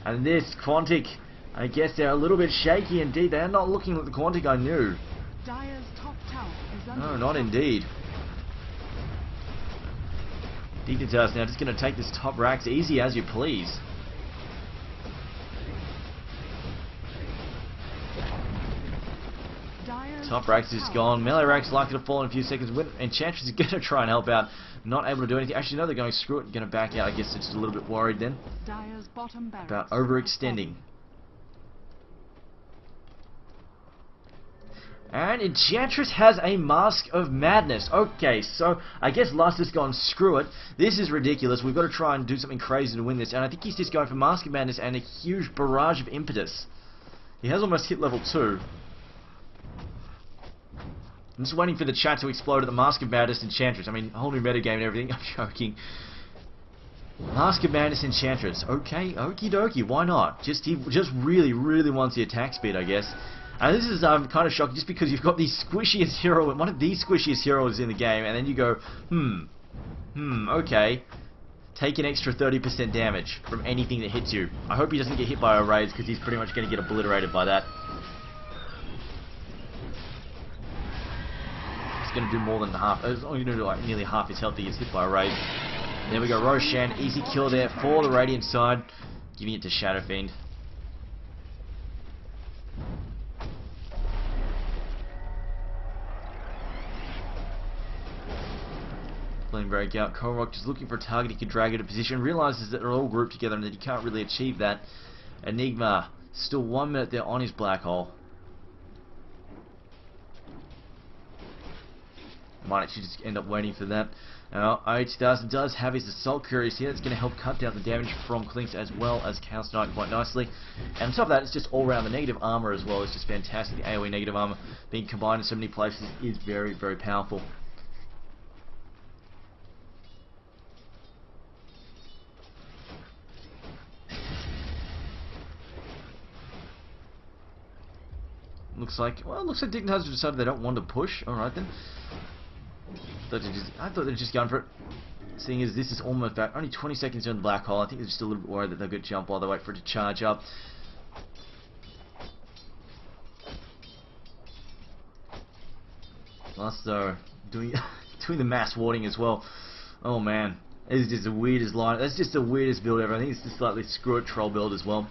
And this Quantic, I guess they're a little bit shaky indeed. They're not looking like the Quantic I knew. Dire's top tower is under No, not indeed. Dignitas now just going to take this top Rax easy as you please. Top Rax is gone. Melee Rax likely to fall in a few seconds. Enchantress is going to try and help out. Not able to do anything. Actually, no, they're going screw it. Going to back out. I guess they're just a little bit worried then Dire's bottom about overextending. And Enchantress has a Mask of Madness. Okay, so I guess Lust has gone, screw it. This is ridiculous. We've got to try and do something crazy to win this. And I think he's just going for Mask of Madness and a huge barrage of impetus. He has almost hit level 2. I'm just waiting for the chat to explode at the Mask of Madness Enchantress. I mean, whole new metagame and everything. I'm joking. Mask of Madness Enchantress. Okay, okie dokie. Why not? He just really, really wants the attack speed, I guess. And this is kind of shocking just because you've got the squishiest hero, one of the squishiest heroes in the game, and then you go, okay. Take an extra 30% damage from anything that hits you. I hope he doesn't get hit by a raise because he's pretty much going to get obliterated by that. Going to do more than half. It's only going to do like nearly half his health. He gets hit by a raid. There we go. Roshan, easy kill there for the Radiant side, giving it to Shadow Fiend. Flame breakout. Korok just looking for a target he can drag into position. Realizes that they're all grouped together and that he can't really achieve that. Enigma still 1 minute there on his black hole. Might actually just end up waiting for that. Now, OH2000 does have his Assault Couriers here. That's going to help cut down the damage from Clinks as well as Chaos Knight quite nicely. And on top of that, it's just all around the negative armor as well. It's just fantastic. The AoE negative armor being combined in so many places is very, very powerful. Looks like Dignitas have decided they don't want to push. Alright then. I thought they'd just gone for it. Seeing as this is almost back. Only 20 seconds in the black hole. I think they're just a little bit worried that they'll get jump while they wait for it to charge up. Plus though, doing the mass warding as well. Oh man. This is just the weirdest line. That's just the weirdest build ever. I think it's just like this screw it troll build as well.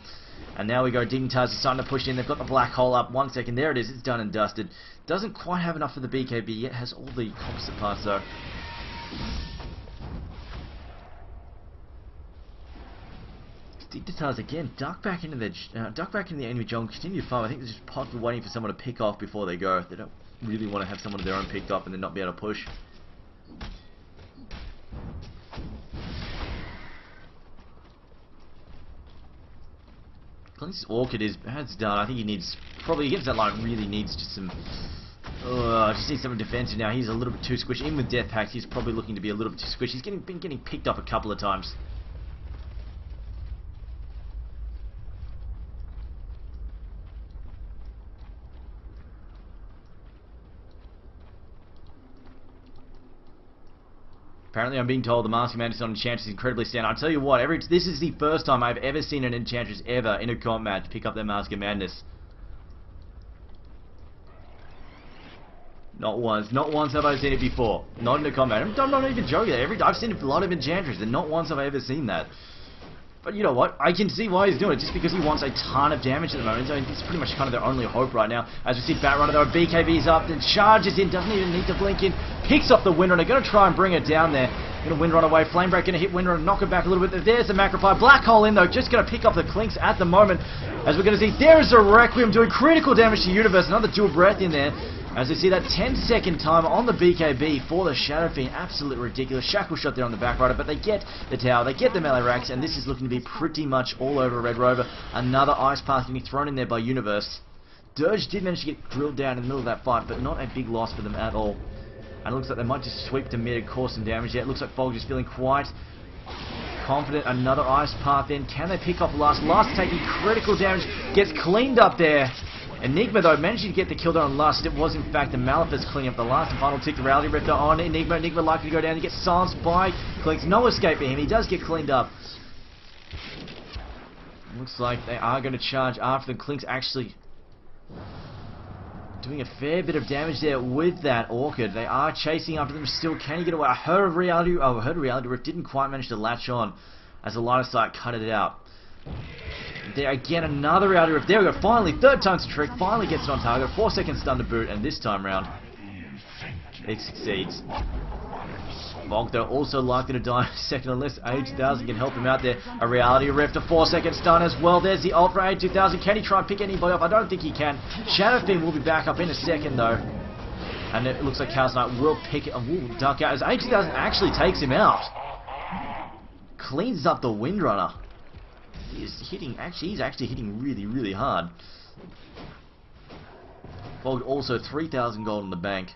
And now we go, Dignitas is starting to push in. They've got the black hole up. 1 second. There it is. It's done and dusted. Doesn't quite have enough for the BKB yet. Has all the composite parts though. Dignitas again. Duck back into the enemy jungle. Continue to farm. I think they're just possibly waiting for someone to pick off before they go. They don't really want to have someone of their own picked off and then not be able to push. This Orchid has done. I think he needs, probably against that line, really needs just some, just needs some defensive now. He's a little bit too squishy. Even with Death Packs, he's probably looking to be a little bit too squishy. He's been getting picked up a couple of times. Apparently I'm being told the Mask Commander on Enchantress is incredibly stand. I'll tell you what, this is the first time I've ever seen an Enchantress ever in a comp match pick up their Mask of Madness. Not once have I seen it before. Not in a combat. I'm not even joking. I've seen a lot of Enchantress, and not once have I ever seen that. But you know what? I can see why he's doing it, just because he wants a ton of damage at the moment. So it's pretty much kind of their only hope right now. As we see Batrunner, though, BKB's up, then charges in, doesn't even need to blink in, picks off the Windrunner, going to try and bring it down there. Going to Windrunner away, Flamebreak going to hit Windrunner, knock it back a little bit. There's the Macropie, Black Hole in though, just going to pick off the Clinks at the moment. As we're going to see, there's a Requiem doing critical damage to Universe, another dual breath in there. As we see that 10-second timer on the BKB for the Shadow Fiend, absolutely ridiculous. Shackle shot there on the back rider, but they get the tower, they get the melee racks, and this is looking to be pretty much all over Red Rover. Another Ice Path getting thrown in there by Universe. Dirge did manage to get drilled down in the middle of that fight, but not a big loss for them at all. And it looks like they might just sweep to mid and cause some damage there. It looks like Fog is feeling quite confident. Another Ice Path in. Can they pick off Lust? Lust taking critical damage, gets cleaned up there. Enigma, though, managed to get the kill there on Lust. It was, in fact, the Malefice cleaning up the last and final tick. The Reality Rifter on Enigma. Enigma likely to go down. He gets silenced by Clinks. No escape for him. He does get cleaned up. Looks like they are going to charge after the Clinks actually doing a fair bit of damage there with that Orchid. They are chasing after them still. Can he get away? I heard Reality Rift didn't quite manage to latch on as the line of sight cut it out. There again, another Reality Rift. There we go. Finally, third time's a trick. Finally gets it on target. 4 seconds stun to boot, and this time round, it succeeds. Fog, though, also likely to die in a second unless A2000 can help him out there. A Reality Rift, a 4-second stun as well. There's the ult for A2000. Can he try and pick anybody off? I don't think he can. Shadow Fiend will be back up in a second, though. And it looks like Chaos Knight will pick it and will duck out as A2000 actually takes him out. Cleans up the Windrunner. He's actually hitting really, really hard. Fog also 3,000 gold in the bank.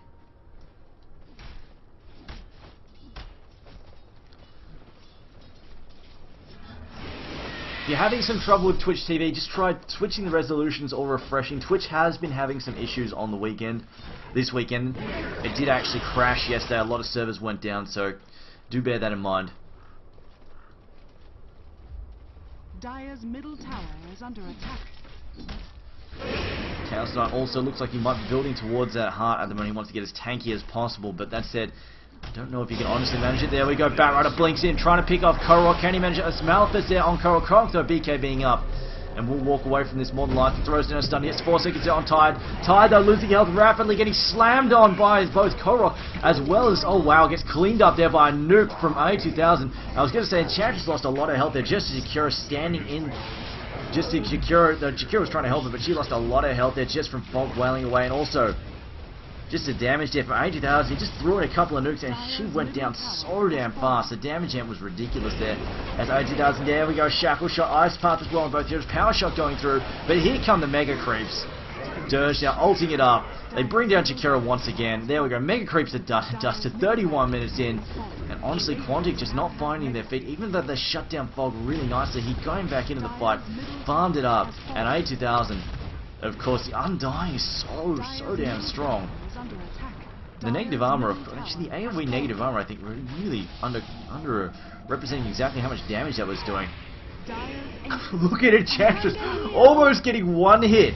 If you're having some trouble with Twitch TV, just try switching the resolutions or refreshing. Twitch has been having some issues on the weekend. This weekend, it did actually crash yesterday. A lot of servers went down, so do bear that in mind. Dire's middle tower is under attack. Chaos Knight also looks like he might be building towards that heart at the moment. He wants to get as tanky as possible, but that said, I don't know if he can honestly manage it. There we go, Batrider blinks in, trying to pick off Korok. Can he manage it? It's Malefice there on Korok. Korok, though, BK being up. And we'll walk away from this more than likely. Throws down a stun. He gets 4 seconds out on Tide. Tide, though, losing health rapidly, getting slammed on by both Korok as well as, oh wow, gets cleaned up there by a nuke from A2000. I was going to say, Enchantress lost a lot of health there just as Jakira standing in. Just as Jakira was trying to help her, but she lost a lot of health there just from Fog wailing away. And also, just the damage there from A2000. He just threw in a couple of nukes and she went down so damn fast. The damage amp was ridiculous there. As A2000, there we go, Shackle Shot, Ice Path as well on both heroes. Power Shot going through, but here come the Mega Creeps. Dirge now ulting it up. They bring down Jakira once again. There we go, Mega Creeps are dust to 31 minutes in. And honestly, Quantic just not finding their feet. Even though they shut down Fog really nicely, he going back into the fight, farmed it up. And A2000, of course, the Undying is so damn strong. The negative armor, actually the AoE negative armor, I think, really under representing exactly how much damage that was doing. Look at Enchantress, almost getting one hit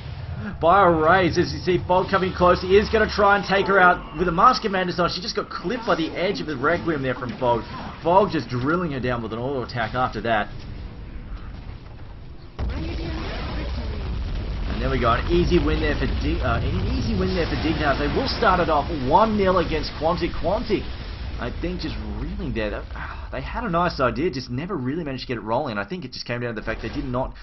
by a raise. As you see Fog coming close, he is going to try and take her out with a Mask of Madness on. She just got clipped by the edge of the Requiem there from Fog. Fog just drilling her down with an auto attack after that. There we go, an easy win there for Dignitas. They will start it off 1-0 against Quantic. Quantic, I think, just reeling there. They had a nice idea, just never really managed to get it rolling. And I think it just came down to the fact they did not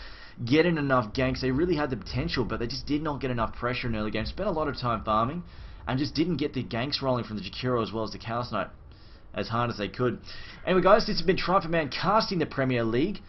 get in enough ganks. They really had the potential, but they just did not get enough pressure in early games. Spent a lot of time farming, and just didn't get the ganks rolling from the Jakiro as well as the Chaos Knight as hard as they could. Anyway, guys, this has been TriumphantMan casting the Premier League.